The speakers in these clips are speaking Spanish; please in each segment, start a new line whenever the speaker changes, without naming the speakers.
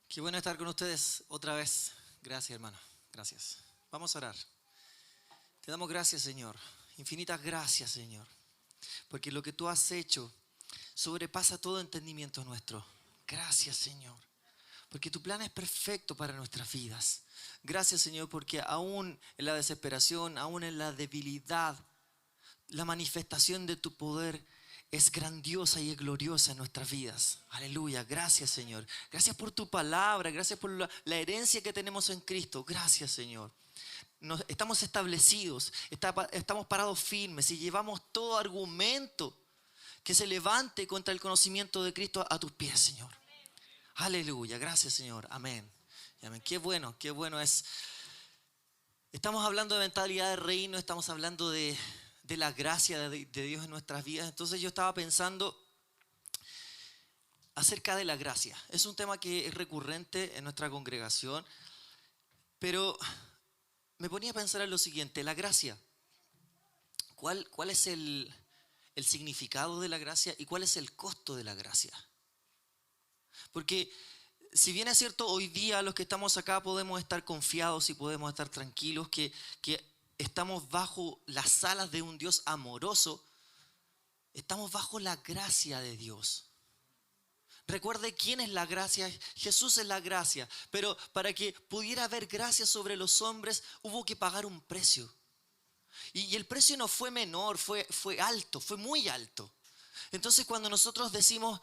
Qué bueno estar con ustedes otra vez. Gracias, hermano. Gracias. Vamos a orar. Te damos gracias, Señor. Infinitas gracias, Señor. Porque lo que tú has hecho sobrepasa todo entendimiento nuestro. Gracias, Señor. Porque tu plan es perfecto para nuestras vidas. Gracias, Señor, porque aún en la desesperación, aún en la debilidad, la manifestación de tu poder es grandiosa y es gloriosa en nuestras vidas. Aleluya. Gracias, Señor. Gracias por tu palabra. Gracias por la herencia que tenemos en Cristo. Gracias, Señor. Estamos establecidos. Estamos parados firmes y llevamos todo argumento que se levante contra el conocimiento de Cristo a tus pies, Señor. Aleluya. Gracias, Señor. Amén. Amén. Qué bueno es. Estamos hablando de mentalidad de reino. Estamos hablando de la gracia de Dios en nuestras vidas. Entonces yo estaba pensando acerca de la gracia. Es un tema que es recurrente en nuestra congregación, pero me ponía a pensar en lo siguiente: la gracia. ¿Cuál es el significado de la gracia y cuál es el costo de la gracia? Porque si bien es cierto, hoy día los que estamos acá podemos estar confiados y podemos estar tranquilos que estamos bajo las alas de un Dios amoroso, estamos bajo la gracia de Dios. Recuerde quién es la gracia. Jesús es la gracia. Pero para que pudiera haber gracia sobre los hombres, hubo que pagar un precio. Y el precio no fue menor, fue alto, fue muy alto. Entonces cuando nosotros decimos,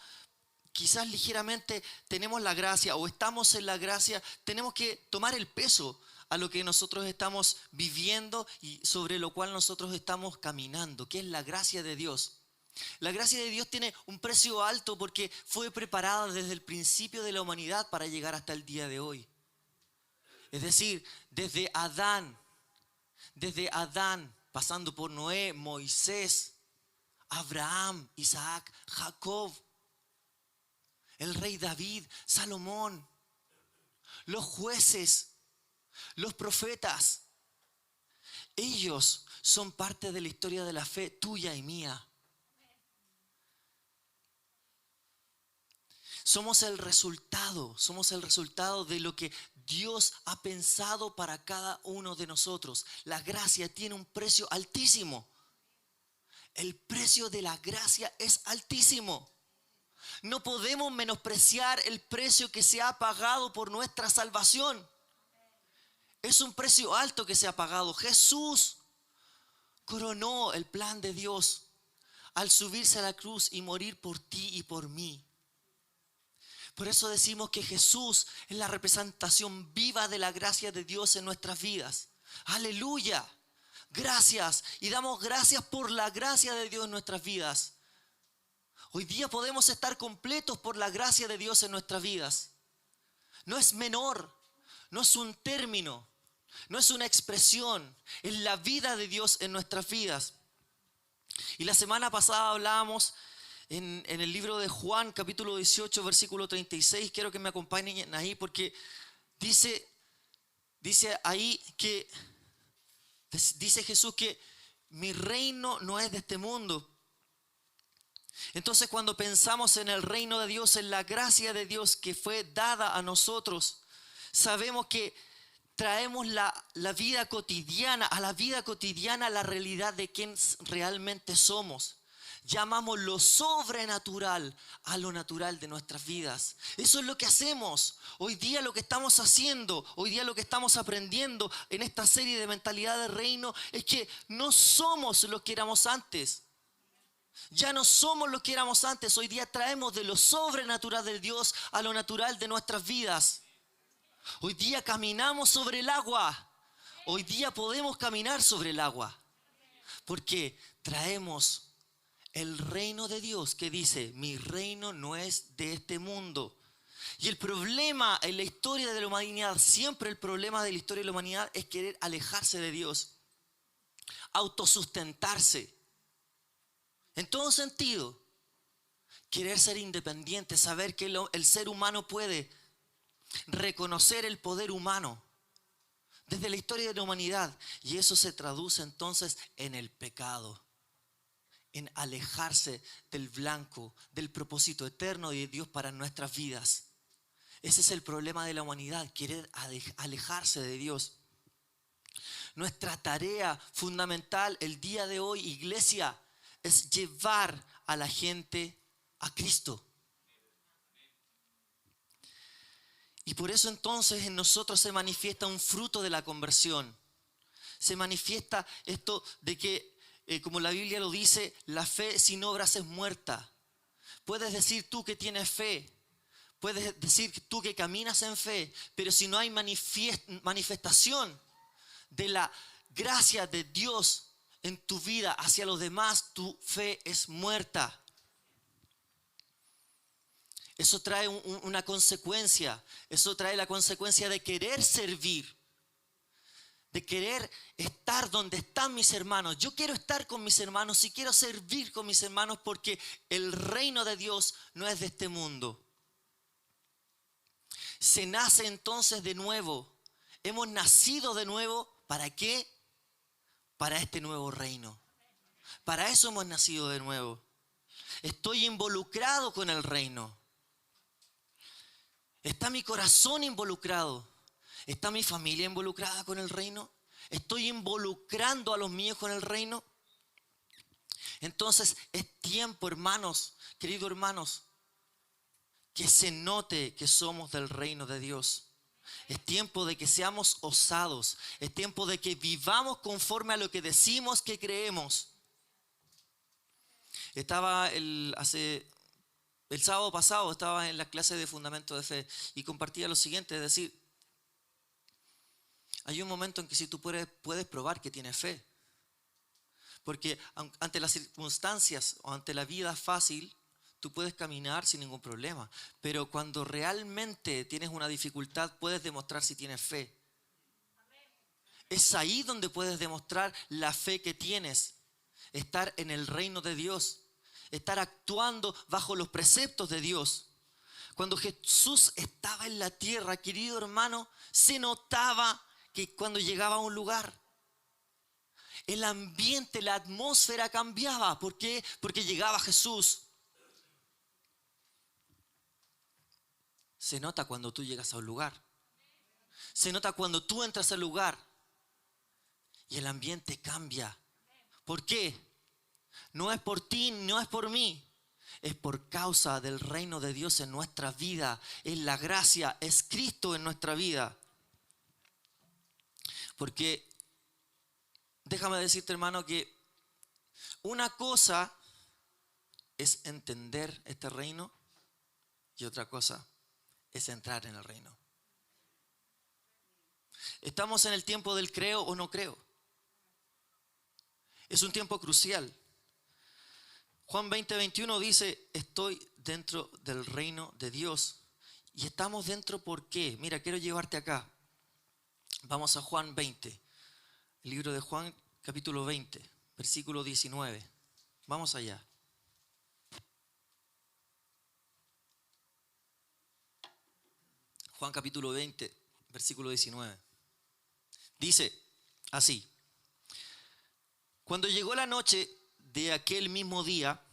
quizás ligeramente tenemos la gracia o estamos en la gracia, tenemos que tomar el peso a lo que nosotros estamos viviendo y sobre lo cual nosotros estamos caminando, que es la gracia de Dios. La gracia de Dios tiene un precio alto porque fue preparada desde el principio de la humanidad para llegar hasta el día de hoy. Es decir, desde Adán, pasando por Noé, Moisés, Abraham, Isaac, Jacob, el rey David, Salomón, los jueces, los profetas. Ellos son parte de la historia de la fe tuya y mía. Somos el resultado de lo que Dios ha pensado para cada uno de nosotros. La gracia tiene un precio altísimo. El precio de la gracia es altísimo. No podemos menospreciar el precio que se ha pagado por nuestra salvación. Es un precio alto que se ha pagado. Jesús coronó el plan de Dios al subirse a la cruz y morir por ti y por mí. Por eso decimos que Jesús es la representación viva de la gracia de Dios en nuestras vidas. Aleluya. Gracias. Y damos gracias por la gracia de Dios en nuestras vidas. Hoy día podemos estar completos por la gracia de Dios en nuestras vidas. No es menor, no es un término, no es una expresión, es la vida de Dios en nuestras vidas. Y la semana pasada hablábamos en el libro de Juan, capítulo 18, versículo 36. Quiero que me acompañen ahí porque dice ahí que, dice Jesús que mi reino no es de este mundo. Entonces cuando pensamos en el reino de Dios, en la gracia de Dios que fue dada a nosotros, sabemos que traemos la vida cotidiana, a la vida cotidiana la realidad de quién realmente somos. Llamamos lo sobrenatural a lo natural de nuestras vidas. Eso es lo que hacemos. Hoy día lo que estamos haciendo, hoy día lo que estamos aprendiendo en esta serie de mentalidad de reino es que no somos lo que éramos antes. Ya no somos lo que éramos antes. Hoy día traemos de lo sobrenatural de Dios a lo natural de nuestras vidas. Hoy día caminamos sobre el agua. Hoy día podemos caminar sobre el agua. Porque traemos El reino de Dios que dice, mi reino no es de este mundo. Y el problema en la historia de la humanidad, siempre el problema de la historia de la humanidad es querer alejarse de Dios, autosustentarse, en todo sentido, querer ser independiente, saber que el ser humano puede reconocer el poder humano desde la historia de la humanidad. Y eso se traduce entonces en el pecado, en alejarse del blanco, del propósito eterno de Dios para nuestras vidas. Ese es el problema de la humanidad, querer alejarse de Dios. Nuestra tarea fundamental el día de hoy, iglesia, es llevar a la gente a Cristo. Y por eso entonces en nosotros se manifiesta un fruto de la conversión. Se manifiesta esto de que, como la Biblia lo dice, la fe sin obras es muerta. Puedes decir tú que tienes fe, puedes decir tú que caminas en fe, pero si no hay manifestación de la gracia de Dios en tu vida hacia los demás, tu fe es muerta. Eso trae una consecuencia. Eso trae la consecuencia de querer servir, de querer estar donde están mis hermanos. Yo quiero estar con mis hermanos y quiero servir con mis hermanos porque el reino de Dios no es de este mundo. Se nace entonces de nuevo. Hemos nacido de nuevo. ¿Para qué? Para este nuevo reino. Para eso hemos nacido de nuevo. Estoy involucrado con el reino. ¿Está mi corazón involucrado? ¿Está mi familia involucrada con el reino? ¿Estoy involucrando a los míos con el reino? Entonces es tiempo, hermanos, queridos hermanos, que se note que somos del reino de Dios. Es tiempo de que seamos osados. Es tiempo de que vivamos conforme a lo que decimos que creemos. El sábado pasado estaba en la clase de Fundamento de Fe y compartía lo siguiente, es decir, hay un momento en que si tú puedes probar que tienes fe. Porque ante las circunstancias o ante la vida fácil, tú puedes caminar sin ningún problema. Pero cuando realmente tienes una dificultad, puedes demostrar si tienes fe. Es ahí donde puedes demostrar la fe que tienes. Estar en el reino de Dios. Estar actuando bajo los preceptos de Dios. Cuando Jesús estaba en la tierra, querido hermano, se notaba que cuando llegaba a un lugar, el ambiente, la atmósfera cambiaba. ¿Por qué? Porque llegaba Jesús. Se nota cuando tú llegas a un lugar. Se nota cuando tú entras al lugar y el ambiente cambia. ¿Por qué? No es por ti, no es por mí. Es por causa del reino de Dios en nuestra vida. Es la gracia, es Cristo en nuestra vida. Porque déjame decirte, hermano, que una cosa es entender este reino y otra cosa es entrar en el reino. Estamos en el tiempo del creo o no creo. Es un tiempo crucial. Juan 20:21 dice, estoy dentro del reino de Dios. Y estamos dentro, ¿por qué? Mira, quiero llevarte acá. Vamos a Juan 20. El libro de Juan, capítulo 20, versículo 19. Vamos allá. Juan capítulo 20, versículo 19. Dice así. Cuando llegó la noche de aquel mismo día,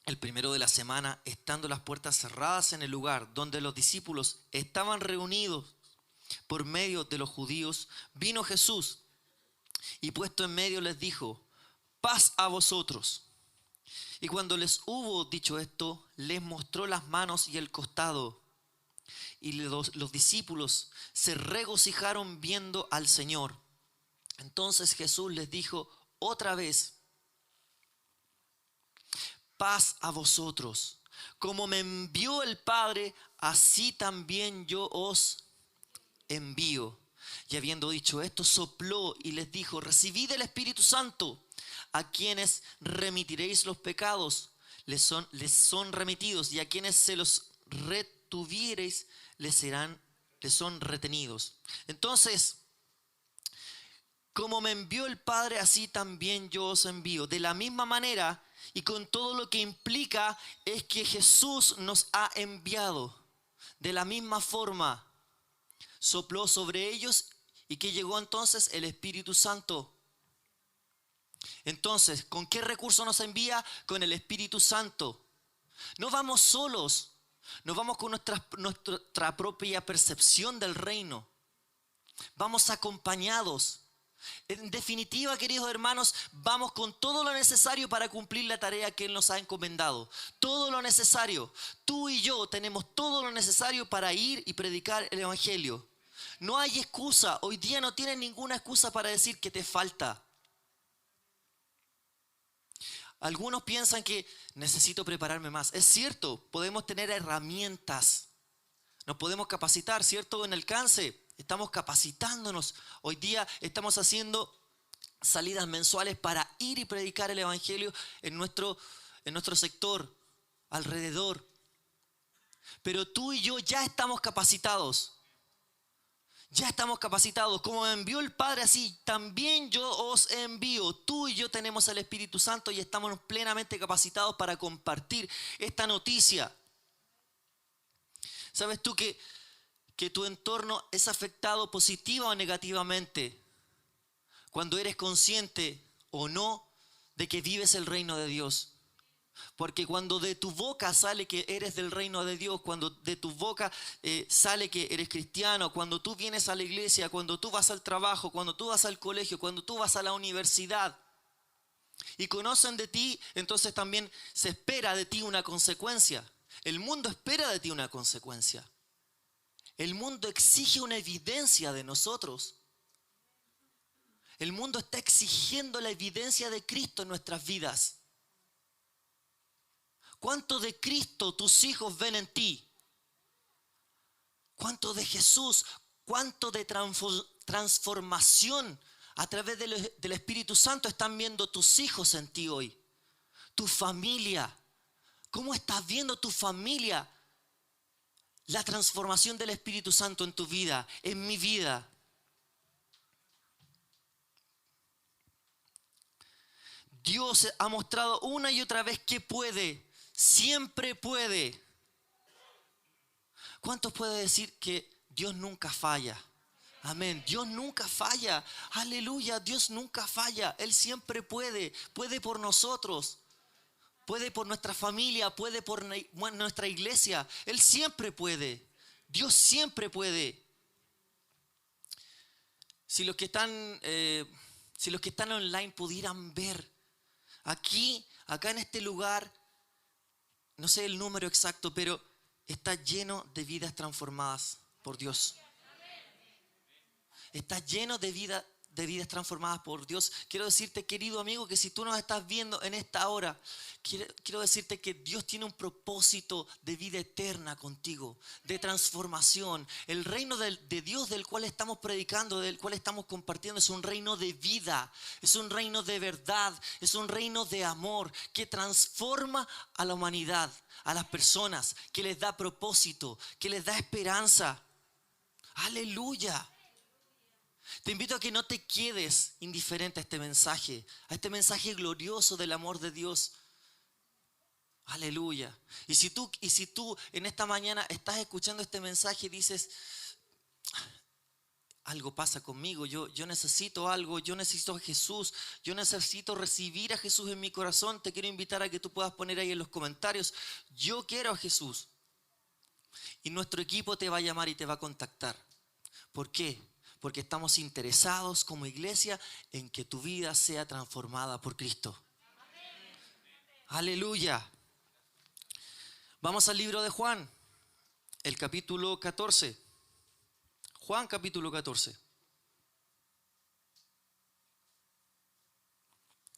el primero de la semana, estando las puertas cerradas en el lugar donde los discípulos estaban reunidos por medio de los judíos, vino Jesús y puesto en medio les dijo, paz a vosotros. Y cuando les hubo dicho esto, les mostró las manos y el costado. Y los discípulos se regocijaron viendo al Señor. Entonces Jesús les dijo otra vez, paz a vosotros. Como me envió el Padre, así también yo os envío. Y habiendo dicho esto, sopló y les dijo, recibid el Espíritu Santo. a quienes remitiréis los pecados, les son remitidos, y a quienes se los retuviereis, les son retenidos. Entonces, como me envió el Padre, así también yo os envío. De la misma manera, y con todo lo que implica, es que Jesús nos ha enviado. De la misma forma, sopló sobre ellos, y que llegó entonces el Espíritu Santo. Entonces, ¿con qué recurso nos envía? Con el Espíritu Santo. No vamos solos, no vamos con nuestra propia percepción del reino. Vamos acompañados. En definitiva, queridos hermanos, vamos con todo lo necesario para cumplir la tarea que Él nos ha encomendado. Todo lo necesario. Tú y yo tenemos todo lo necesario para ir y predicar el Evangelio. No hay excusa. Hoy día no tienes ninguna excusa para decir que te falta. Algunos piensan que necesito prepararme más. Es cierto, podemos tener herramientas. Nos podemos capacitar, ¿cierto? En alcance. Estamos capacitándonos. Hoy día estamos haciendo salidas mensuales para ir y predicar el Evangelio en nuestro sector, alrededor. Pero tú y yo ya estamos capacitados. Ya estamos capacitados. Como me envió el Padre, así también yo os envío. Tú y yo tenemos el Espíritu Santo y estamos plenamente capacitados para compartir esta noticia. ¿Sabes tú que tu entorno es afectado positiva o negativamente cuando eres consciente o no de que vives el reino de Dios? Porque cuando de tu boca sale que eres del reino de Dios, cuando de tu boca sale que eres cristiano, cuando tú vienes a la iglesia, cuando tú vas al trabajo, cuando tú vas al colegio, cuando tú vas a la universidad y conocen de ti, entonces también se espera de ti una consecuencia. El mundo espera de ti una consecuencia. El mundo exige una evidencia de nosotros. El mundo está exigiendo la evidencia de Cristo en nuestras vidas. ¿Cuánto de Cristo tus hijos ven en ti? ¿Cuánto de Jesús? ¿Cuánto de transformación a través del Espíritu Santo están viendo tus hijos en ti hoy? Tu familia. ¿Cómo estás viendo tu familia? La transformación del Espíritu Santo en tu vida, en mi vida. Dios ha mostrado una y otra vez que puede. Siempre puede. ¿Cuántos pueden decir que Dios nunca falla? Amén. Dios nunca falla. Aleluya. Dios nunca falla. Él siempre puede. Puede por nosotros. Puede por nuestra familia. Puede por nuestra iglesia. Él siempre puede. Dios siempre puede. Si los que están online pudieran ver. Acá en este lugar, no sé el número exacto, pero está lleno de vidas transformadas por Dios. Está lleno de vidas transformadas por Dios. Quiero decirte, querido amigo, que si tú nos estás viendo en esta hora, quiero decirte que Dios tiene un propósito de vida eterna contigo, de transformación. El reino de Dios del cual estamos predicando, del cual estamos compartiendo, es un reino de vida, es un reino de verdad, es un reino de amor que transforma a la humanidad, a las personas, que les da propósito, que les da esperanza. Aleluya. Te invito a que no te quedes indiferente a este mensaje glorioso del amor de Dios. Aleluya. Y si tú en esta mañana estás escuchando este mensaje y dices, algo pasa conmigo, yo necesito algo, yo necesito a Jesús, yo necesito recibir a Jesús en mi corazón, te quiero invitar a que tú puedas poner ahí en los comentarios, yo quiero a Jesús. Y nuestro equipo te va a llamar y te va a contactar. ¿Por qué? Porque estamos interesados como iglesia en que tu vida sea transformada por Cristo. Amén. Aleluya. Vamos al libro de Juan, el capítulo 14. Juan capítulo 14.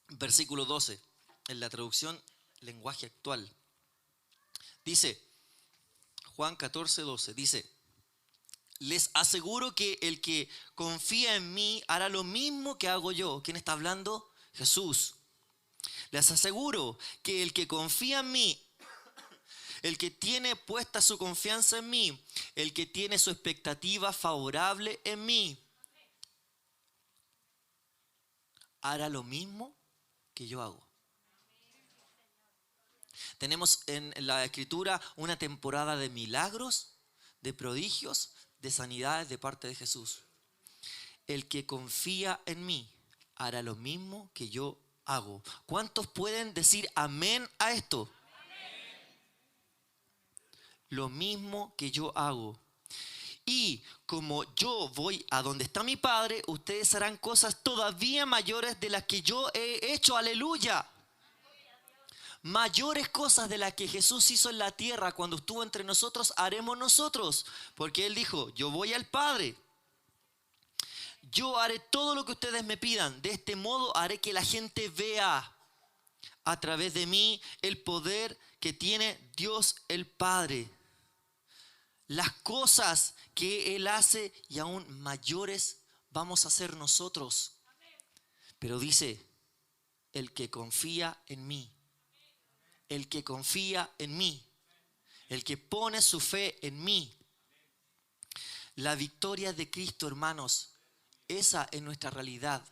Versículo 12, en la traducción lenguaje actual. Dice, Juan 14, 12, dice: les aseguro que el que confía en mí hará lo mismo que hago yo. ¿Quién está hablando? Jesús. Les aseguro que el que confía en mí, el que tiene puesta su confianza en mí, el que tiene su expectativa favorable en mí, hará lo mismo que yo hago. Tenemos en la Escritura una temporada de milagros, de prodigios, de sanidades de parte de Jesús. El que confía en mí hará lo mismo que yo hago. ¿Cuántos pueden decir amén a esto? Amén. Lo mismo que yo hago. Y como yo voy a donde está mi Padre, ustedes harán cosas todavía mayores de las que yo he hecho. Aleluya. Mayores cosas de las que Jesús hizo en la tierra cuando estuvo entre nosotros, haremos nosotros. Porque Él dijo, yo voy al Padre. Yo haré todo lo que ustedes me pidan. De este modo haré que la gente vea a través de mí el poder que tiene Dios el Padre. Las cosas que Él hace y aún mayores vamos a hacer nosotros. Pero dice, el que confía en mí. El que confía en mí. El que pone su fe en mí. La victoria de Cristo, hermanos, esa es nuestra realidad.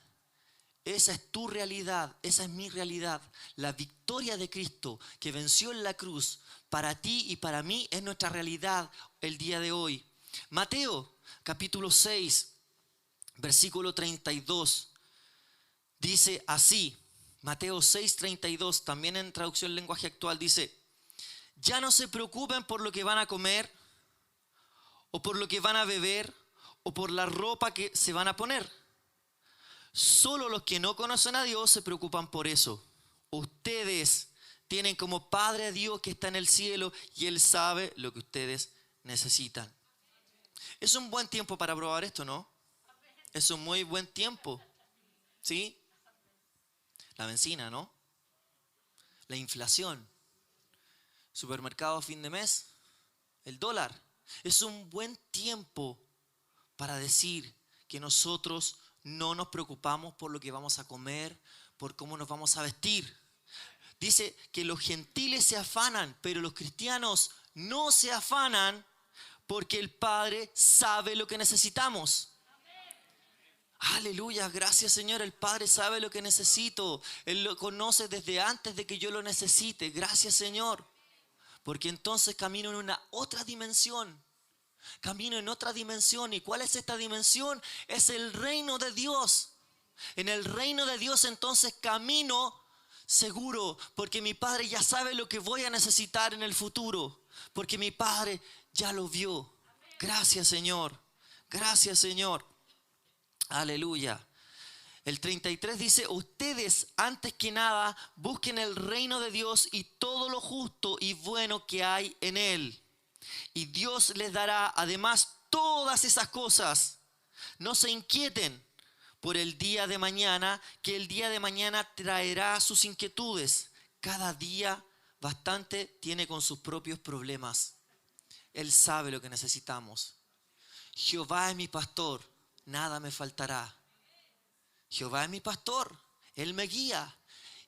Esa es tu realidad, esa es mi realidad. La victoria de Cristo que venció en la cruz para ti y para mí es nuestra realidad el día de hoy. Mateo capítulo 6, versículo 32, dice así. Mateo 6, 32, también en traducción lenguaje actual dice, ya no se preocupen por lo que van a comer, o por lo que van a beber, o por la ropa que se van a poner. Solo los que no conocen a Dios se preocupan por eso. Ustedes tienen como Padre a Dios que está en el cielo y Él sabe lo que ustedes necesitan. Es un buen tiempo para probar esto, ¿no? Es un muy buen tiempo. ¿Sí? La benzina, ¿no? La inflación. Supermercado a fin de mes. El dólar. Es un buen tiempo para decir que nosotros no nos preocupamos por lo que vamos a comer, por cómo nos vamos a vestir. Dice que los gentiles se afanan, pero los cristianos no se afanan porque el Padre sabe lo que necesitamos. Aleluya, gracias Señor, el Padre sabe lo que necesito. Él lo conoce desde antes de que yo lo necesite. Gracias Señor, porque entonces camino en una otra dimensión. Camino en otra dimensión. ¿Y cuál es esta dimensión? Es el reino de Dios. En el reino de Dios entonces camino seguro, porque mi Padre ya sabe lo que voy a necesitar en el futuro, porque mi Padre ya lo vio. Gracias Señor, gracias Señor. Aleluya. El 33 dice, ustedes antes que nada busquen el reino de Dios y todo lo justo y bueno que hay en Él. Y Dios les dará además todas esas cosas. No se inquieten por el día de mañana, que el día de mañana traerá sus inquietudes. Cada día bastante tiene con sus propios problemas. Él sabe lo que necesitamos. Jehová es mi pastor, nada me faltará. Jehová es mi pastor, Él me guía.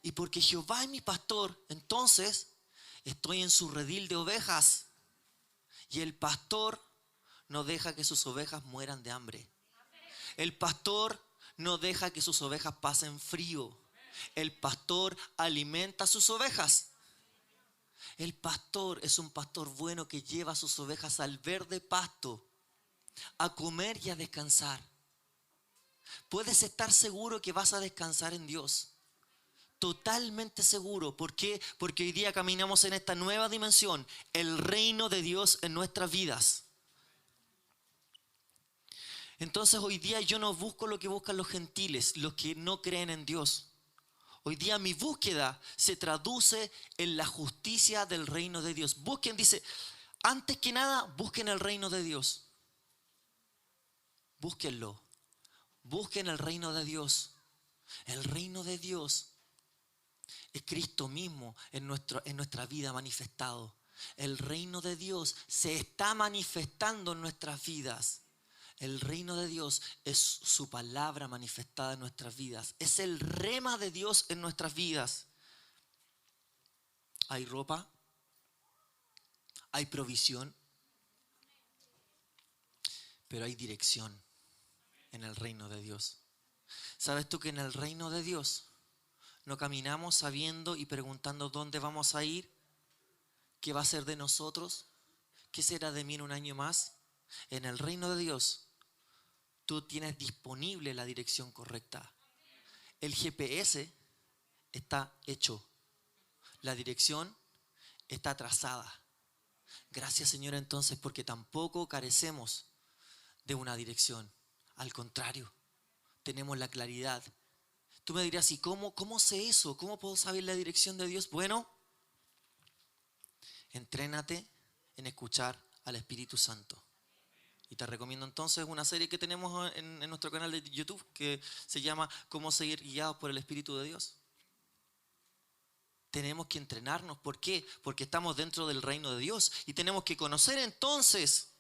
Y porque Jehová es mi pastor, entonces estoy en su redil de ovejas. Y el pastor no deja que sus ovejas mueran de hambre. El pastor no deja que sus ovejas pasen frío. El pastor alimenta a sus ovejas. El pastor es un pastor bueno que lleva a sus ovejas al verde pasto, a comer y a descansar. Puedes estar seguro que vas a descansar en Dios. Totalmente seguro. ¿Por qué? Porque hoy día caminamos en esta nueva dimensión, el reino de Dios en nuestras vidas. Entonces hoy día yo no busco lo que buscan los gentiles, los que no creen en Dios. Hoy día mi búsqueda se traduce en la justicia del reino de Dios. Busquen, dice, antes que nada, busquen el reino de Dios. Búsquenlo. Busquen el reino de Dios. El reino de Dios es Cristo mismo en nuestra vida manifestado. El reino de Dios se está manifestando en nuestras vidas. El reino de Dios es su palabra manifestada en nuestras vidas. Es el rema de Dios en nuestras vidas. hay ropa, hay provisión, pero hay dirección en el reino de Dios. ¿Sabes tú que en el reino de Dios no caminamos sabiendo y preguntando dónde vamos a ir? ¿Qué va a ser de nosotros? ¿Qué será de mí en un año más? En el reino de Dios tú tienes disponible la dirección correcta. El GPS está hecho. La dirección está trazada. Gracias, Señor, entonces, porque tampoco carecemos de una dirección. Al contrario, tenemos la claridad. Tú me dirás, ¿y cómo sé eso? ¿Cómo puedo saber la dirección de Dios? Bueno, entrénate en escuchar al Espíritu Santo. Y te recomiendo entonces una serie que tenemos en nuestro canal de YouTube que se llama ¿Cómo seguir guiados por el Espíritu de Dios? Tenemos que entrenarnos. ¿Por qué? Porque estamos dentro del reino de Dios y tenemos que conocer entonces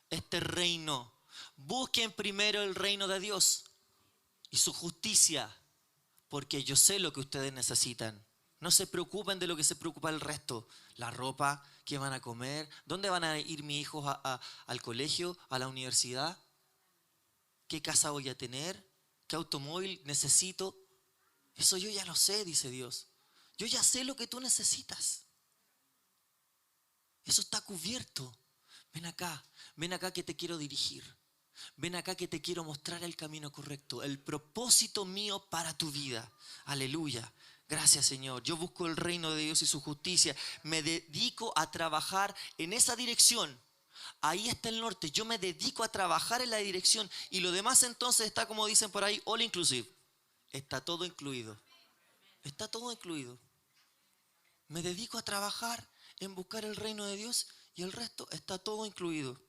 este reino. Busquen primero el reino de Dios y su justicia, porque yo sé lo que ustedes necesitan. No se preocupen de lo que se preocupa el resto. La ropa, qué van a comer, dónde van a ir mis hijos al colegio, a la universidad, qué casa voy a tener, qué automóvil necesito. Eso yo ya lo sé, dice Dios. Yo ya sé lo que tú necesitas. Eso está cubierto. Ven acá que te quiero dirigir. Ven acá que te quiero mostrar el camino correcto, el propósito mío para tu vida. Aleluya. Gracias, Señor. Yo busco el reino de Dios y su justicia. Me dedico a trabajar en esa dirección. Ahí está el norte. Yo me dedico a trabajar en la dirección. Y lo demás entonces está, como dicen por ahí, all inclusive. Está todo incluido. Está todo incluido. Me dedico a trabajar en buscar el reino de Dios y el resto está todo incluido.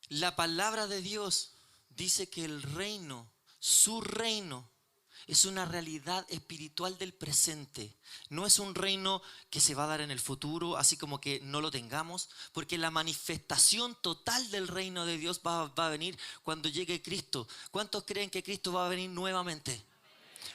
La palabra de Dios dice que el reino, su reino, es una realidad espiritual del presente. No es un reino que se va a dar en el futuro, así como que no lo tengamos, porque la manifestación total del reino de Dios va a venir cuando llegue Cristo. ¿Cuántos creen que Cristo va a venir nuevamente?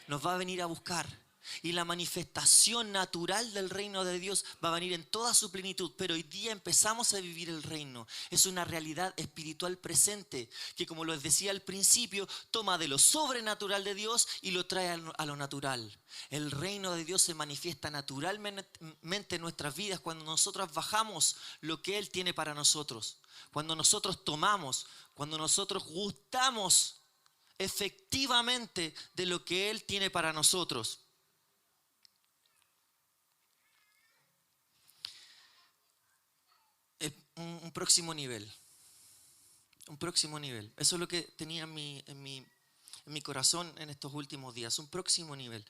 Nos va a venir a buscar. Y la manifestación natural del reino de Dios va a venir en toda su plenitud. Pero hoy día empezamos a vivir el reino. Es una realidad espiritual presente que, como les decía al principio, toma de lo sobrenatural de Dios y lo trae a lo natural. El reino de Dios se manifiesta naturalmente en nuestras vidas cuando nosotros bajamos lo que Él tiene para nosotros. Cuando nosotros tomamos, cuando nosotros gustamos efectivamente de lo que Él tiene para nosotros. Un próximo nivel. Un próximo nivel. Eso es lo que tenía en mi corazón en estos últimos días. Un próximo nivel.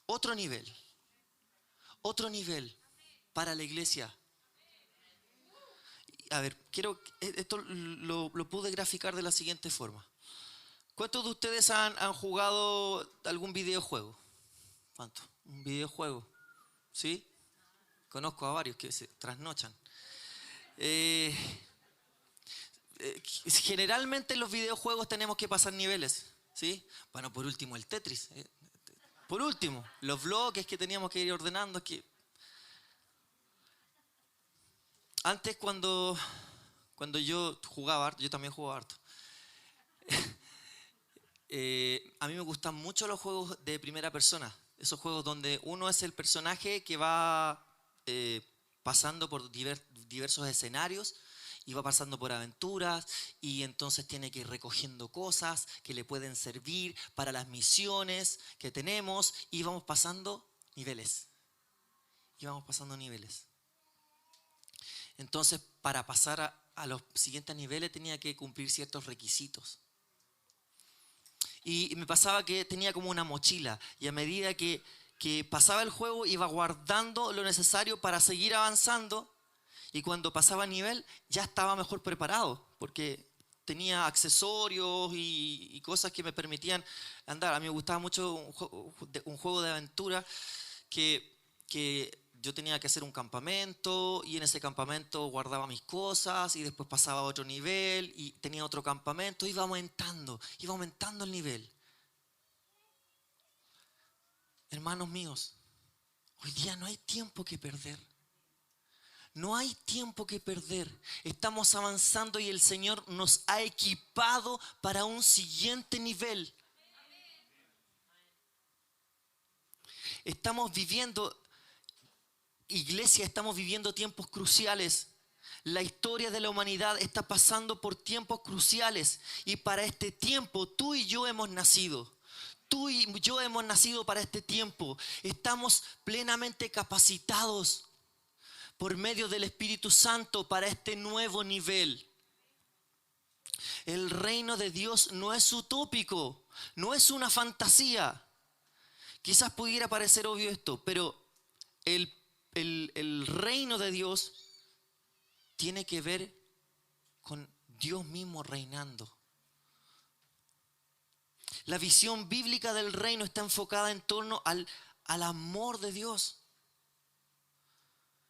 Otro nivel. Otro nivel para la iglesia. A ver, esto lo pude graficar de la siguiente forma. ¿Cuántos de ustedes han jugado algún videojuego? ¿Cuánto? Un videojuego. ¿Sí? Conozco a varios que se trasnochan. Generalmente en los videojuegos tenemos que pasar niveles, ¿sí? Bueno, por último el Tetris. Por último, los bloques que teníamos que ir ordenando. Antes cuando yo jugaba harto, yo también jugaba harto. A mí me gustan mucho los juegos de primera persona. Esos juegos donde uno es el personaje que va pasando por diversos escenarios y va pasando por aventuras y entonces tiene que ir recogiendo cosas que le pueden servir para las misiones que tenemos y vamos pasando niveles. Entonces, para pasar a los siguientes niveles tenía que cumplir ciertos requisitos. Y me pasaba que tenía como una mochila y a medida que pasaba el juego iba guardando lo necesario para seguir avanzando y cuando pasaba nivel ya estaba mejor preparado porque tenía accesorios y cosas que me permitían andar. A mí me gustaba mucho un juego de aventura que yo tenía que hacer un campamento y en ese campamento guardaba mis cosas y después pasaba a otro nivel y tenía otro campamento, iba aumentando el nivel. Hermanos míos, hoy día no hay tiempo que perder. No hay tiempo que perder. Estamos avanzando y el Señor nos ha equipado para un siguiente nivel. Estamos viviendo, iglesia, estamos viviendo tiempos cruciales. La historia de la humanidad está pasando por tiempos cruciales. Y para este tiempo tú y yo hemos nacido. Tú y yo hemos nacido para este tiempo. Estamos plenamente capacitados por medio del Espíritu Santo para este nuevo nivel. El reino de Dios no es utópico, no es una fantasía. Quizás pudiera parecer obvio esto, pero el reino de Dios tiene que ver con Dios mismo reinando. La visión bíblica del reino está enfocada en torno al amor de Dios.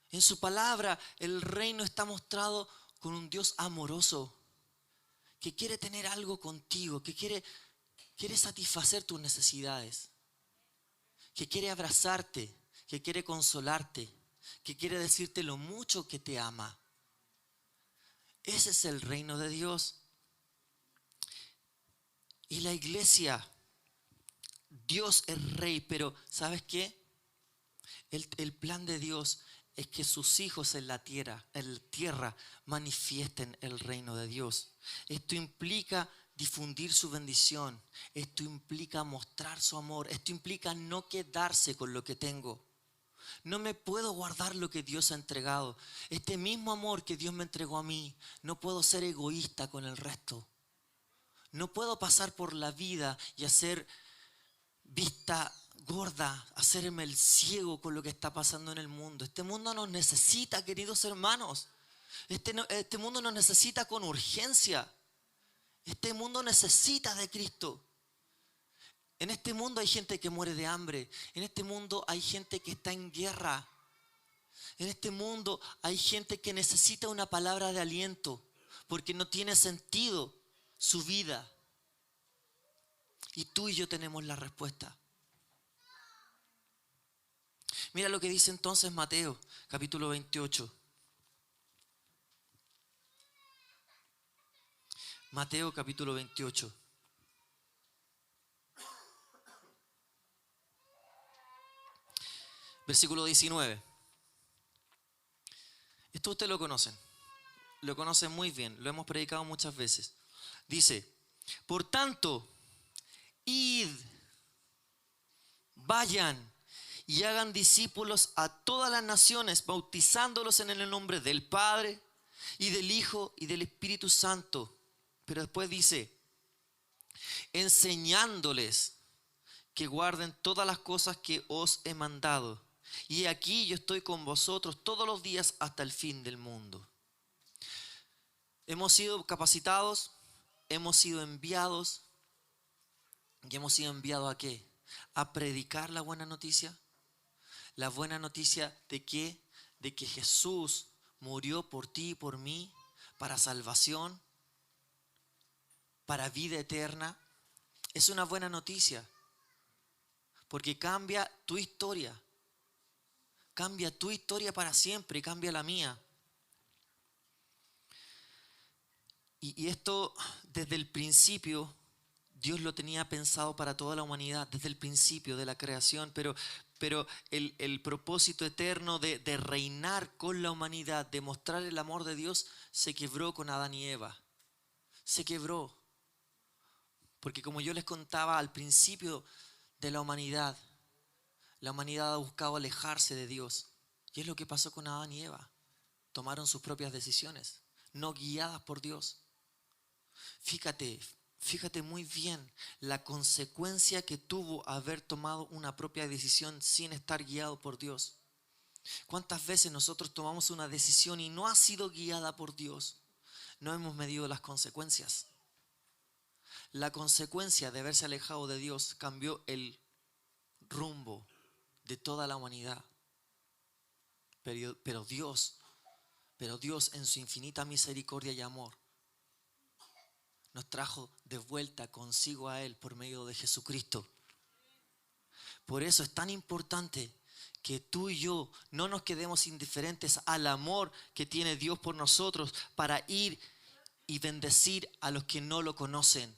En su palabra, el reino está mostrado con un Dios amoroso, que quiere tener algo contigo, que quiere satisfacer tus necesidades, que quiere abrazarte, que quiere consolarte, que quiere decirte lo mucho que te ama. Ese es el reino de Dios. Y la iglesia, Dios es rey, pero ¿sabes qué? El plan de Dios es que sus hijos en la tierra manifiesten el reino de Dios. Esto implica difundir su bendición. Esto implica mostrar su amor. Esto implica no quedarse con lo que tengo. No me puedo guardar lo que Dios ha entregado. Este mismo amor que Dios me entregó a mí, no puedo ser egoísta con el resto. No puedo pasar por la vida y hacer vista gorda, hacerme el ciego con lo que está pasando en el mundo. Este mundo nos necesita, queridos hermanos. Este mundo nos necesita con urgencia. Este mundo necesita de Cristo. En este mundo hay gente que muere de hambre. En este mundo hay gente que está en guerra. En este mundo hay gente que necesita una palabra de aliento porque no tiene sentido su vida. Y tú y yo tenemos la respuesta. Mira lo que dice entonces Mateo, capítulo 28. Mateo, capítulo 28. Versículo 19. Esto ustedes lo conocen. Lo conocen muy bien. Lo hemos predicado muchas veces. Dice, por tanto, id, vayan y hagan discípulos a todas las naciones, bautizándolos en el nombre del Padre y del Hijo y del Espíritu Santo. Pero después dice, enseñándoles que guarden todas las cosas que os he mandado. Y aquí yo estoy con vosotros todos los días hasta el fin del mundo. Hemos sido capacitados, hemos sido enviados. ¿Y hemos sido enviados a qué? A predicar la buena noticia. La buena noticia de qué? De que Jesús murió por ti y por mí para salvación, para vida eterna. Es una buena noticia porque cambia tu historia. Cambia tu historia para siempre y cambia la mía. Y esto desde el principio Dios lo tenía pensado para toda la humanidad, desde el principio de la creación, pero el propósito eterno de reinar con la humanidad, de mostrar el amor de Dios, se quebró con Adán y Eva. Se quebró. Porque como yo les contaba al principio de la humanidad ha buscado alejarse de Dios. Y es lo que pasó con Adán y Eva. Tomaron sus propias decisiones, no guiadas por Dios. Fíjate muy bien la consecuencia que tuvo haber tomado una propia decisión sin estar guiado por Dios. ¿Cuántas veces nosotros tomamos una decisión y no ha sido guiada por Dios? No hemos medido las consecuencias. La consecuencia de haberse alejado de Dios cambió el rumbo de toda la humanidad. Pero Dios en su infinita misericordia y amor nos trajo de vuelta consigo a Él por medio de Jesucristo. Por eso es tan importante que tú y yo no nos quedemos indiferentes al amor que tiene Dios por nosotros para ir y bendecir a los que no lo conocen.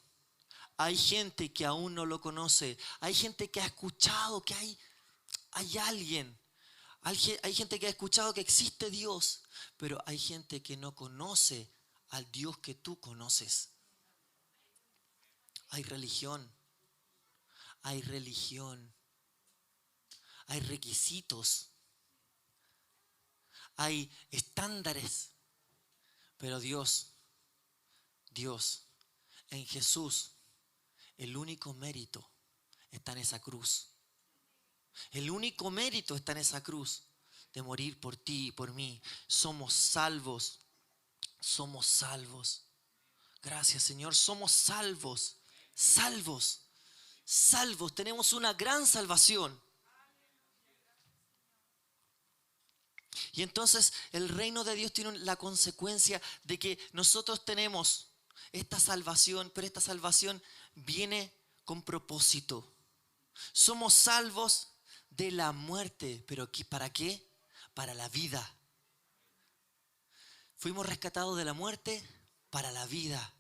Hay gente que aún no lo conoce. Hay gente que ha escuchado que hay alguien. Hay gente que ha escuchado que existe Dios, pero hay gente que no conoce al Dios que tú conoces. Hay religión. Hay religión. Hay requisitos. Hay estándares. Pero Dios, en Jesús, el único mérito está en esa cruz. El único mérito está en esa cruz de morir por ti y por mí. Somos salvos. Somos salvos. Gracias, Señor. Somos salvos. Salvos. Salvos. Tenemos una gran salvación. Y entonces el reino de Dios tiene la consecuencia de que nosotros tenemos esta salvación, pero esta salvación viene con propósito. Somos salvos de la muerte, pero ¿para qué? Para la vida. Fuimos rescatados de la muerte para la vida.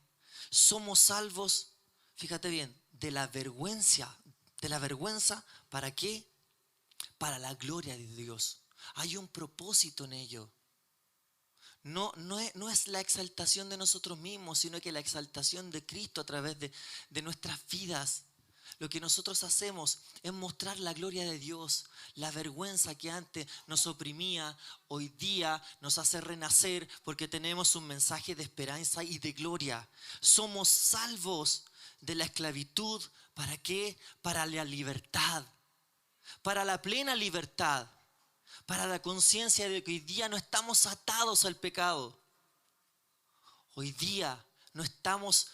Somos salvos, fíjate bien, de la vergüenza. ¿De la vergüenza para qué? Para la gloria de Dios. Hay un propósito en ello. No es la exaltación de nosotros mismos, sino que la exaltación de Cristo a través de nuestras vidas. Lo que nosotros hacemos es mostrar la gloria de Dios. La vergüenza que antes nos oprimía, hoy día nos hace renacer porque tenemos un mensaje de esperanza y de gloria. Somos salvos de la esclavitud. ¿Para qué? Para la libertad. Para la plena libertad. Para la conciencia de que hoy día no estamos atados al pecado. Hoy día no estamos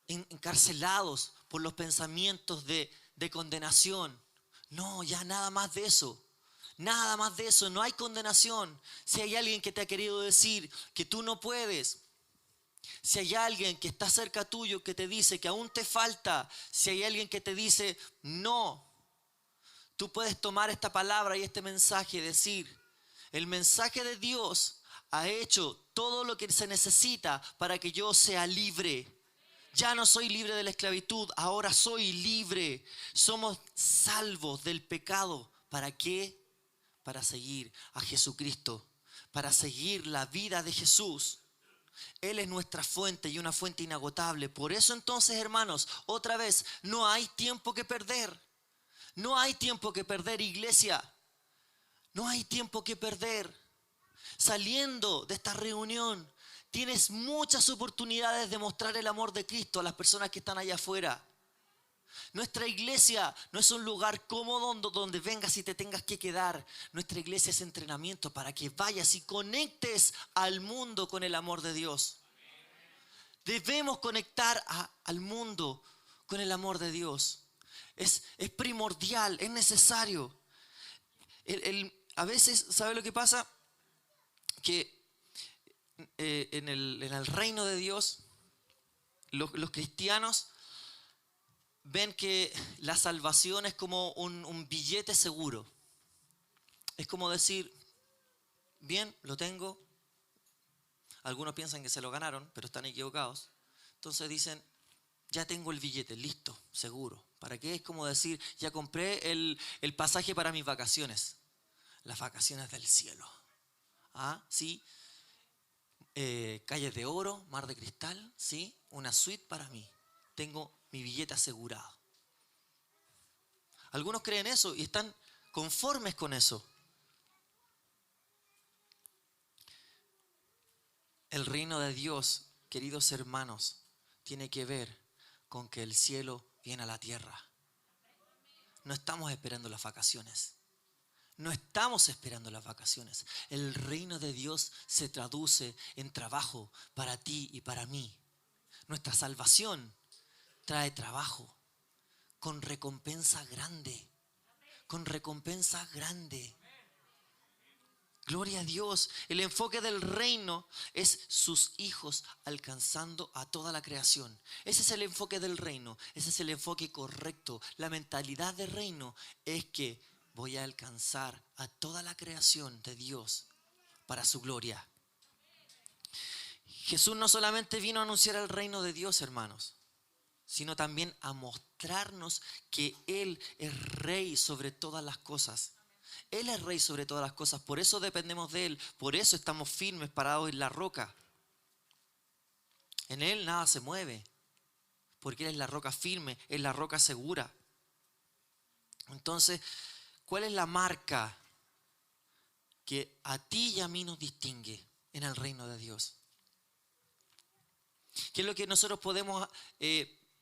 encarcelados por los pensamientos de condenación. No, ya nada más de eso. Nada más de eso, no hay condenación. Si hay alguien que te ha querido decir que tú no puedes, si hay alguien que está cerca tuyo que te dice que aún te falta, si hay alguien que te dice no, tú puedes tomar esta palabra y este mensaje y decir, el mensaje de Dios ha hecho todo lo que se necesita para que yo sea libre. Ya no soy libre de la esclavitud, ahora soy libre. Somos salvos del pecado. ¿Para qué? Para seguir a Jesucristo, para seguir la vida de Jesús. Él es nuestra fuente y una fuente inagotable. Por eso entonces, hermanos, otra vez, no hay tiempo que perder. No hay tiempo que perder, iglesia. No hay tiempo que perder. Saliendo de esta reunión, tienes muchas oportunidades de mostrar el amor de Cristo a las personas que están allá afuera. Nuestra iglesia no es un lugar cómodo donde vengas y te tengas que quedar. Nuestra iglesia es entrenamiento para que vayas y conectes al mundo con el amor de Dios. Debemos conectar al mundo con el amor de Dios. Es primordial, es necesario. A veces, ¿sabe lo que pasa? Que en el reino de Dios, los cristianos ven que la salvación es como un billete seguro. Es como decir, bien, lo tengo. Algunos piensan que se lo ganaron, pero están equivocados. Entonces dicen, ya tengo el billete, listo, seguro. ¿Para qué? Es como decir, ya compré el pasaje para mis vacaciones. Las vacaciones del cielo. ¿Ah? ¿Sí? Calles de oro, mar de cristal, ¿sí? Una suite para mí. Tengo mi billete asegurado. Algunos creen eso y están conformes con eso. El reino de Dios, queridos hermanos, tiene que ver con que el cielo viene a la tierra. No estamos esperando las vacaciones. No estamos esperando las vacaciones. El reino de Dios se traduce en trabajo para ti y para mí. Nuestra salvación trae trabajo con recompensa grande. Con recompensa grande. Gloria a Dios. El enfoque del reino es sus hijos alcanzando a toda la creación. Ese es el enfoque del reino. Ese es el enfoque correcto. La mentalidad del reino es que voy a alcanzar a toda la creación de Dios para su gloria. Jesús no solamente vino a anunciar el reino de Dios, hermanos, sino también a mostrarnos que Él es rey sobre todas las cosas. Él es rey sobre todas las cosas, por eso dependemos de Él, por eso estamos firmes, parados en la roca. En Él nada se mueve, porque Él es la roca firme, es la roca segura. Entonces, ¿cuál es la marca que a ti y a mí nos distingue en el reino de Dios? ¿Qué es lo que nosotros podemos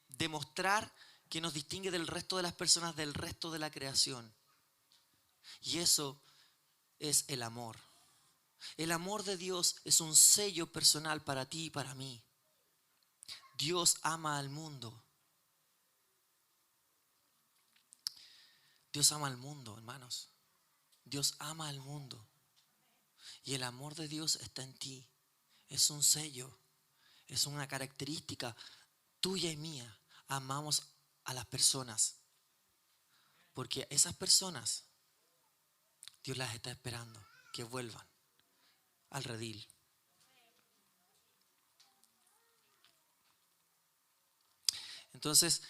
demostrar que nos distingue del resto de las personas, del resto de la creación? Y eso es el amor. El amor de Dios es un sello personal para ti y para mí. Dios ama al mundo. Dios ama al mundo, hermanos. Dios ama al mundo. Y el amor de Dios está en ti. Es un sello. Es una característica tuya y mía. Amamos a las personas. Porque esas personas, Dios las está esperando que vuelvan al redil. Entonces,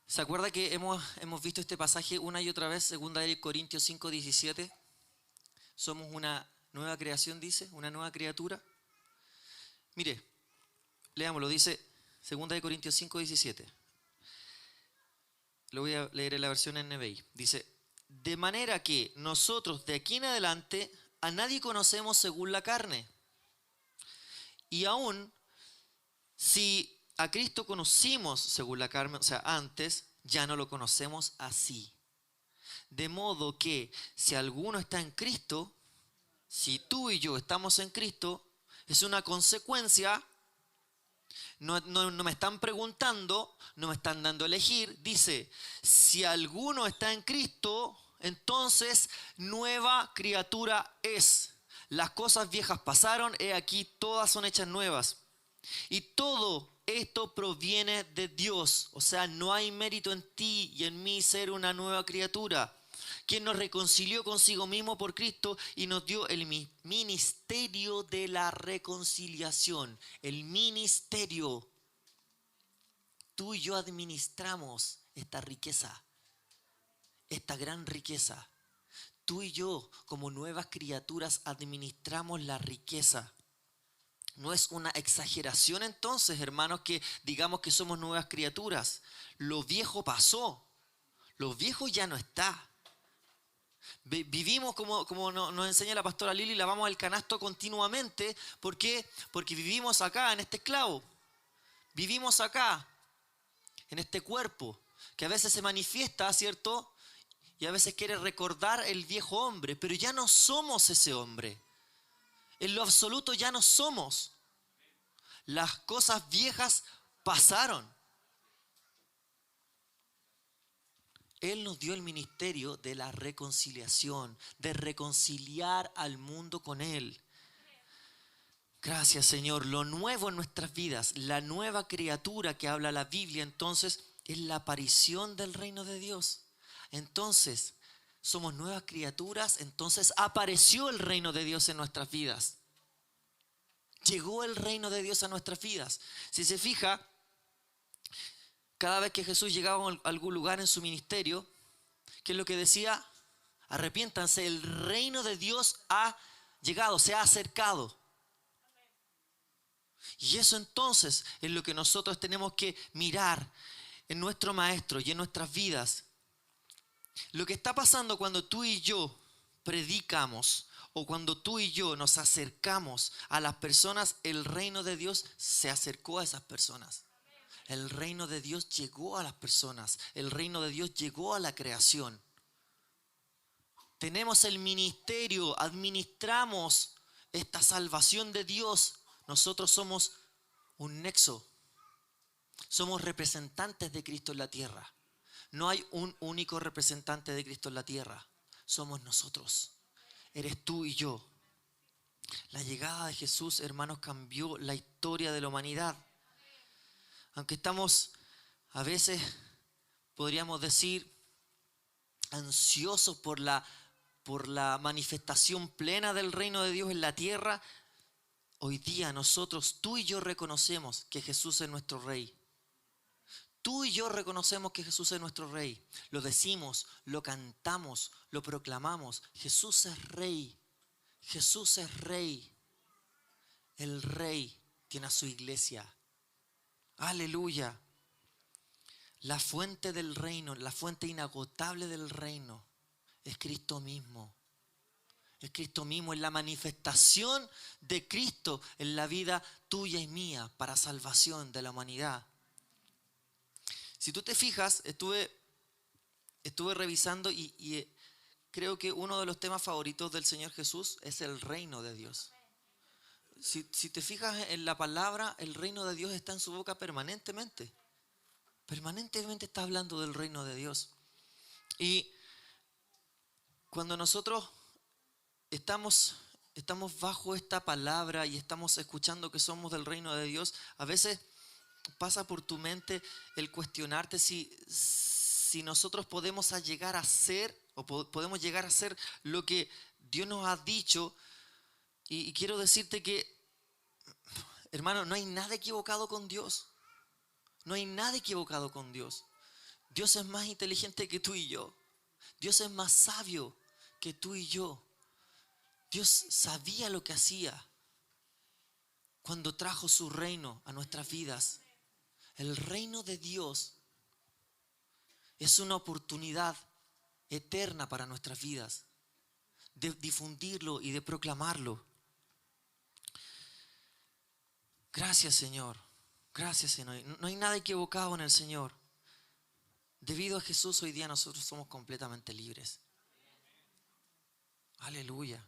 ¿se acuerda que hemos visto este pasaje una y otra vez? 2 Corintios 5:17. Somos una nueva creación, dice, una nueva criatura. Mire, leámoslo, dice 2 Corintios 5:17. Lo voy a leer en la versión NBI. Dice: de manera que nosotros de aquí en adelante a nadie conocemos según la carne. Y aún si a Cristo conocimos según la carne, o sea, antes, ya no lo conocemos así. De modo que si alguno está en Cristo, si tú y yo estamos en Cristo, es una consecuencia. No me están preguntando, no me están dando a elegir. Dice, si alguno está en Cristo, entonces nueva criatura es. Las cosas viejas pasaron, he aquí todas son hechas nuevas. Y todo esto proviene de Dios. O sea, no hay mérito en ti y en mí ser una nueva criatura. Quien nos reconcilió consigo mismo por Cristo y nos dio el ministerio de la reconciliación. El ministerio. Tú y yo administramos esta riqueza, esta gran riqueza. Tú y yo, como nuevas criaturas, administramos la riqueza. No es una exageración entonces, hermanos, que digamos que somos nuevas criaturas. Lo viejo pasó. Lo viejo ya no está. Vivimos como nos enseña la pastora Lili, lavamos el canasto continuamente. ¿Por qué? Porque vivimos acá en este esclavo. Vivimos acá, en este cuerpo, que a veces se manifiesta, ¿cierto? Y a veces quiere recordar el viejo hombre, pero ya no somos ese hombre. En lo absoluto ya no somos. Las cosas viejas pasaron. Él nos dio el ministerio de la reconciliación, de reconciliar al mundo con Él. Gracias, Señor. Lo nuevo en nuestras vidas, la nueva criatura que habla la Biblia, entonces, es la aparición del reino de Dios. Entonces, somos nuevas criaturas, entonces apareció el reino de Dios en nuestras vidas. Llegó el reino de Dios a nuestras vidas. Si se fija, cada vez que Jesús llegaba a algún lugar en su ministerio, ¿qué es lo que decía? Arrepiéntanse, el reino de Dios ha llegado, se ha acercado. Y eso entonces es lo que nosotros tenemos que mirar en nuestro Maestro y en nuestras vidas. Lo que está pasando cuando tú y yo predicamos o cuando tú y yo nos acercamos a las personas, el reino de Dios se acercó a esas personas. El reino de Dios llegó a las personas. El reino de Dios llegó a la creación. Tenemos el ministerio, administramos esta salvación de Dios. Nosotros somos un nexo. Somos representantes de Cristo en la tierra. No hay un único representante de Cristo en la tierra. Somos nosotros. Eres tú y yo. La llegada de Jesús, hermanos, cambió la historia de la humanidad. Aunque estamos a veces, podríamos decir, ansiosos por la manifestación plena del reino de Dios en la tierra, hoy día nosotros, tú y yo reconocemos que Jesús es nuestro Rey. Tú y yo reconocemos que Jesús es nuestro Rey. Lo decimos, lo cantamos, lo proclamamos. Jesús es Rey. Jesús es Rey. El Rey tiene a su iglesia. Aleluya. La fuente del reino, la fuente inagotable del reino es Cristo mismo. Es Cristo mismo, es la manifestación de Cristo en la vida tuya y mía para salvación de la humanidad. Si tú te fijas, estuve revisando y creo que uno de los temas favoritos del Señor Jesús es el reino de Dios. Si te fijas en la palabra, el reino de Dios está en su boca permanentemente. Permanentemente está hablando del reino de Dios. Y cuando nosotros estamos bajo esta palabra y estamos escuchando que somos del reino de Dios, a veces pasa por tu mente el cuestionarte si nosotros podemos llegar a ser o podemos llegar a ser lo que Dios nos ha dicho. Y quiero decirte que, hermano, no hay nada equivocado con Dios. No hay nada equivocado con Dios. Dios es más inteligente que tú y yo. Dios es más sabio que tú y yo. Dios sabía lo que hacía cuando trajo su reino a nuestras vidas. El reino de Dios es una oportunidad eterna para nuestras vidas, de difundirlo y de proclamarlo. Gracias, Señor. Gracias, Señor. No hay nada equivocado en el Señor. Debido a Jesús, hoy día nosotros somos completamente libres. Aleluya.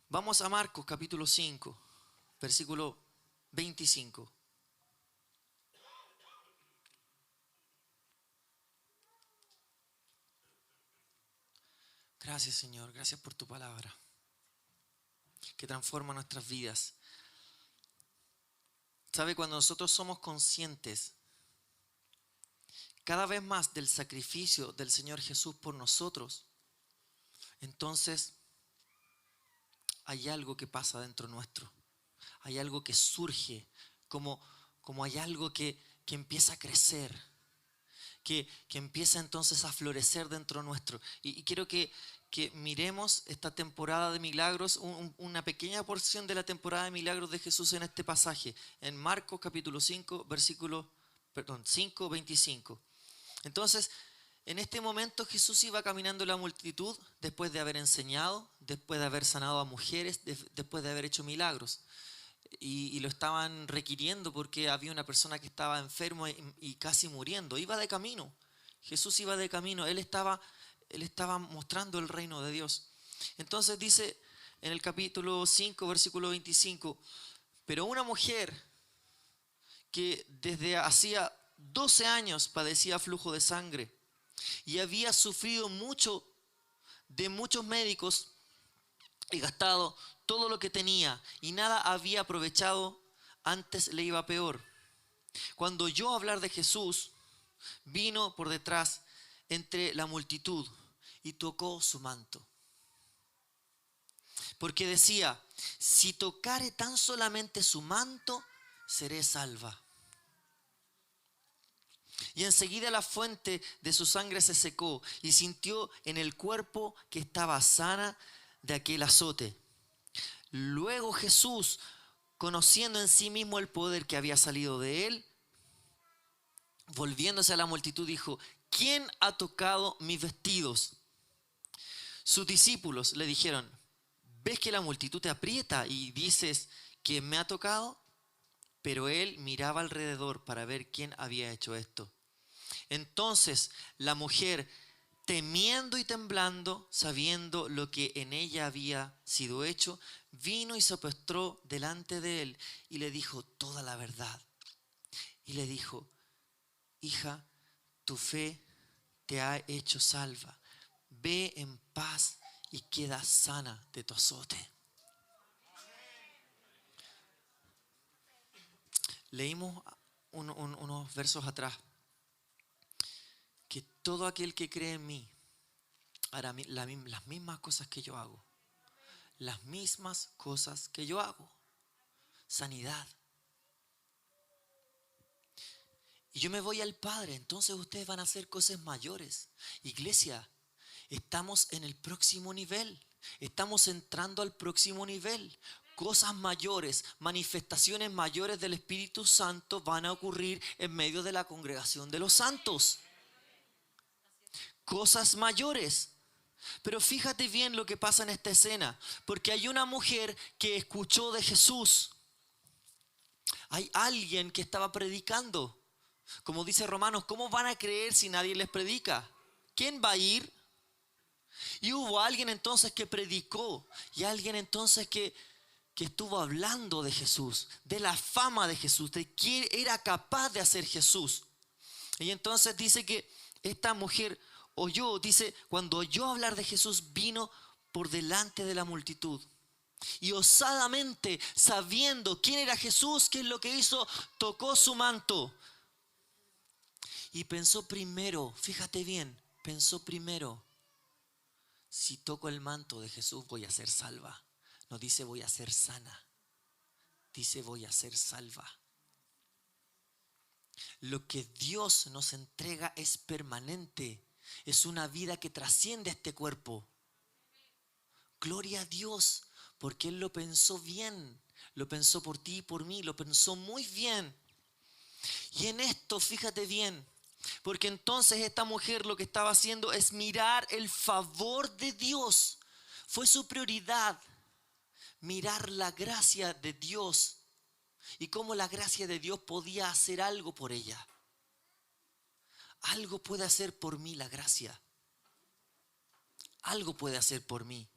Vamos a Marcos capítulo 5, versículo 25. Gracias, Señor. Gracias por tu palabra, que transforma nuestras vidas. ¿Sabe? Cuando nosotros somos conscientes cada vez más del sacrificio del Señor Jesús por nosotros, entonces hay algo que pasa dentro nuestro. Hay algo que surge, como hay algo que empieza a crecer, que empieza entonces a florecer dentro nuestro. Y quiero que miremos esta temporada de milagros, una pequeña porción de la temporada de milagros de Jesús en este pasaje, en Marcos capítulo 5, 5, 25. Entonces, en este momento Jesús iba caminando en la multitud después de haber enseñado, después de haber sanado a mujeres, después de haber hecho milagros. Y lo estaban requiriendo porque había una persona que estaba enfermo y casi muriendo. Iba de camino. Jesús iba de camino. Él estaba mostrando el reino de Dios. Entonces dice en el capítulo 5, versículo 25, pero una mujer que desde hacía 12 años padecía flujo de sangre y había sufrido mucho de muchos médicos y gastado todo lo que tenía y nada había aprovechado, antes le iba peor. Cuando oyó hablar de Jesús, vino por detrás entre la multitud y tocó su manto. Porque decía, si tocare tan solamente su manto, seré salva. Y enseguida la fuente de su sangre se secó y sintió en el cuerpo que estaba sana de aquel azote. Luego Jesús, conociendo en sí mismo el poder que había salido de él, volviéndose a la multitud dijo, ¿quién ha tocado mis vestidos? Sus discípulos le dijeron, ¿ves que la multitud te aprieta y dices que me ha tocado? Pero él miraba alrededor para ver quién había hecho esto. Entonces la mujer, temiendo y temblando, sabiendo lo que en ella había sido hecho, vino y se postró delante de él y le dijo toda la verdad. Y le dijo, hija, tu fe te ha hecho salva. Ve en paz y queda sana de tu azote. Leímos unos versos atrás que todo aquel que cree en mí hará las mismas cosas que yo hago. Las mismas cosas que yo hago. Sanidad. Y yo me voy al Padre, entonces ustedes van a hacer cosas mayores. Iglesia, estamos en el próximo nivel. Estamos entrando al próximo nivel. Cosas mayores, manifestaciones mayores del Espíritu Santo van a ocurrir en medio de la congregación de los santos. Cosas mayores. Pero fíjate bien lo que pasa en esta escena, porque hay una mujer que escuchó de Jesús. Hay alguien que estaba predicando. Como dice Romanos, ¿cómo van a creer si nadie les predica? ¿Quién va a ir? Y hubo alguien entonces que predicó, y alguien entonces que estuvo hablando de Jesús, de la fama de Jesús, de quién era capaz de hacer Jesús. Y entonces dice que esta mujer oyó, dice, cuando oyó hablar de Jesús, vino por delante de la multitud. Y osadamente, sabiendo quién era Jesús, qué es lo que hizo, tocó su manto. Y pensó primero, fíjate bien, pensó primero, si toco el manto de Jesús voy a ser salva. No dice voy a ser sana, dice voy a ser salva. Lo que Dios nos entrega es permanente, es una vida que trasciende este cuerpo. Gloria a Dios, porque Él lo pensó bien, lo pensó por ti y por mí, lo pensó muy bien. Y en esto, fíjate bien, porque entonces esta mujer lo que estaba haciendo es mirar el favor de Dios. Fue su prioridad, mirar la gracia de Dios y cómo la gracia de Dios podía hacer algo por ella. Algo puede hacer por mí la gracia. Algo puede hacer por mí.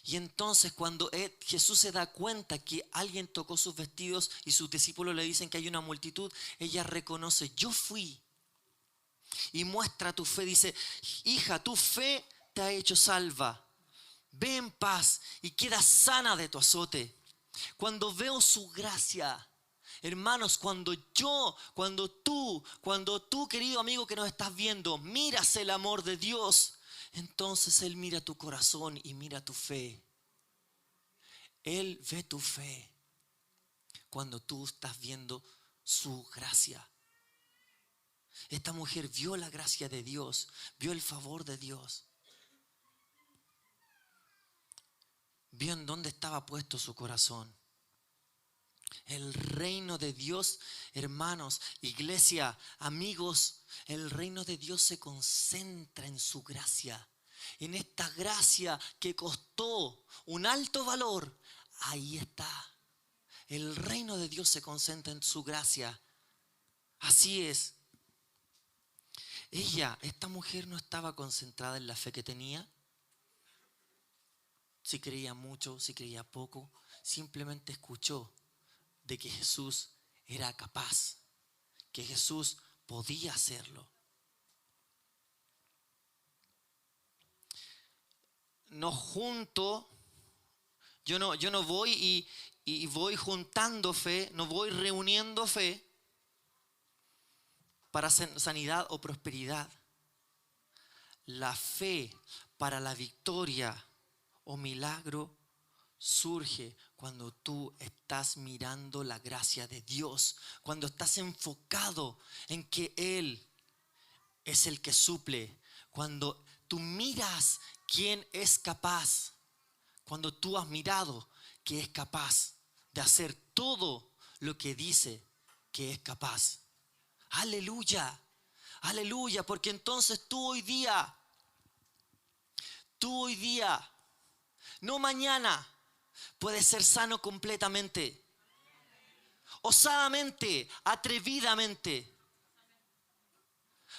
Y entonces cuando Jesús se da cuenta que alguien tocó sus vestidos y sus discípulos le dicen que hay una multitud, ella reconoce, yo fui. Y muestra tu fe, dice, hija, tu fe te ha hecho salva. Ve en paz y queda sana de tu azote. Cuando veo su gracia, hermanos, cuando tú, querido amigo que nos estás viendo, miras el amor de Dios, entonces Él mira tu corazón y mira tu fe. Él ve tu fe cuando tú estás viendo su gracia. Esta mujer vio la gracia de Dios, vio el favor de Dios. Vio en dónde estaba puesto su corazón. El reino de Dios, hermanos, iglesia, amigos, el reino de Dios se concentra en su gracia. En esta gracia que costó un alto valor, ahí está. El reino de Dios se concentra en su gracia. Así es. Esta mujer no estaba concentrada en la fe que tenía. Si creía mucho, si creía poco, simplemente escuchó de que Jesús era capaz, que Jesús podía hacerlo. No junto, yo no voy y voy juntando fe, no voy reuniendo fe para sanidad o prosperidad. La fe para la victoria o milagro surge cuando tú estás mirando la gracia de Dios, cuando estás enfocado en que Él es el que suple, cuando tú miras quién es capaz, cuando tú has mirado que es capaz de hacer todo lo que dice que es capaz. Aleluya, aleluya, porque entonces tú hoy día, no mañana, puedes ser sano completamente, osadamente, atrevidamente.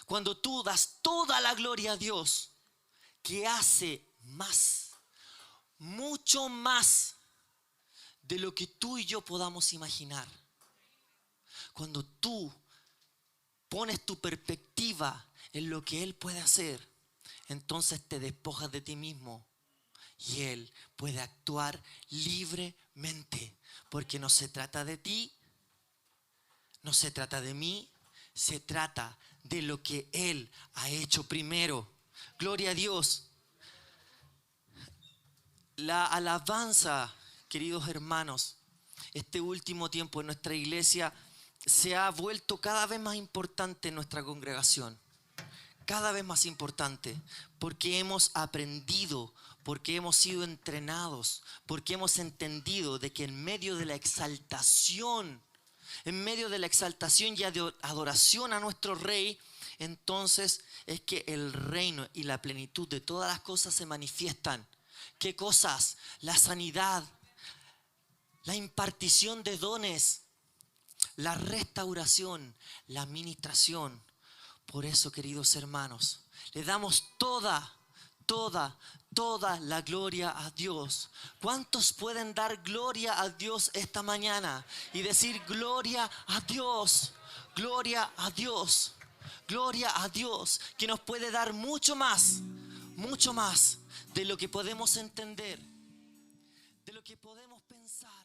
Cuando tú das toda la gloria a Dios, que hace más, mucho más de lo que tú y yo podamos imaginar. Cuando tú pones tu perspectiva en lo que Él puede hacer, entonces te despojas de ti mismo y Él puede actuar libremente, porque no se trata de ti, No se trata de mí, se trata de lo que Él ha hecho primero. Gloria a Dios. La alabanza, queridos hermanos, este último tiempo en nuestra iglesia se ha vuelto cada vez más importante en nuestra congregación. Cada vez más importante, porque hemos aprendido, porque hemos sido entrenados, porque hemos entendido de que en medio de la exaltación y adoración a nuestro Rey, entonces es que el reino y la plenitud de todas las cosas se manifiestan. ¿Qué cosas? La sanidad, la impartición de dones, la restauración, la administración. Por eso, queridos hermanos, le damos toda la gloria a Dios. ¿Cuántos pueden dar gloria a Dios esta mañana y decir gloria a Dios, gloria a Dios, gloria a Dios, que nos puede dar mucho más de lo que podemos entender, de lo que podemos pensar?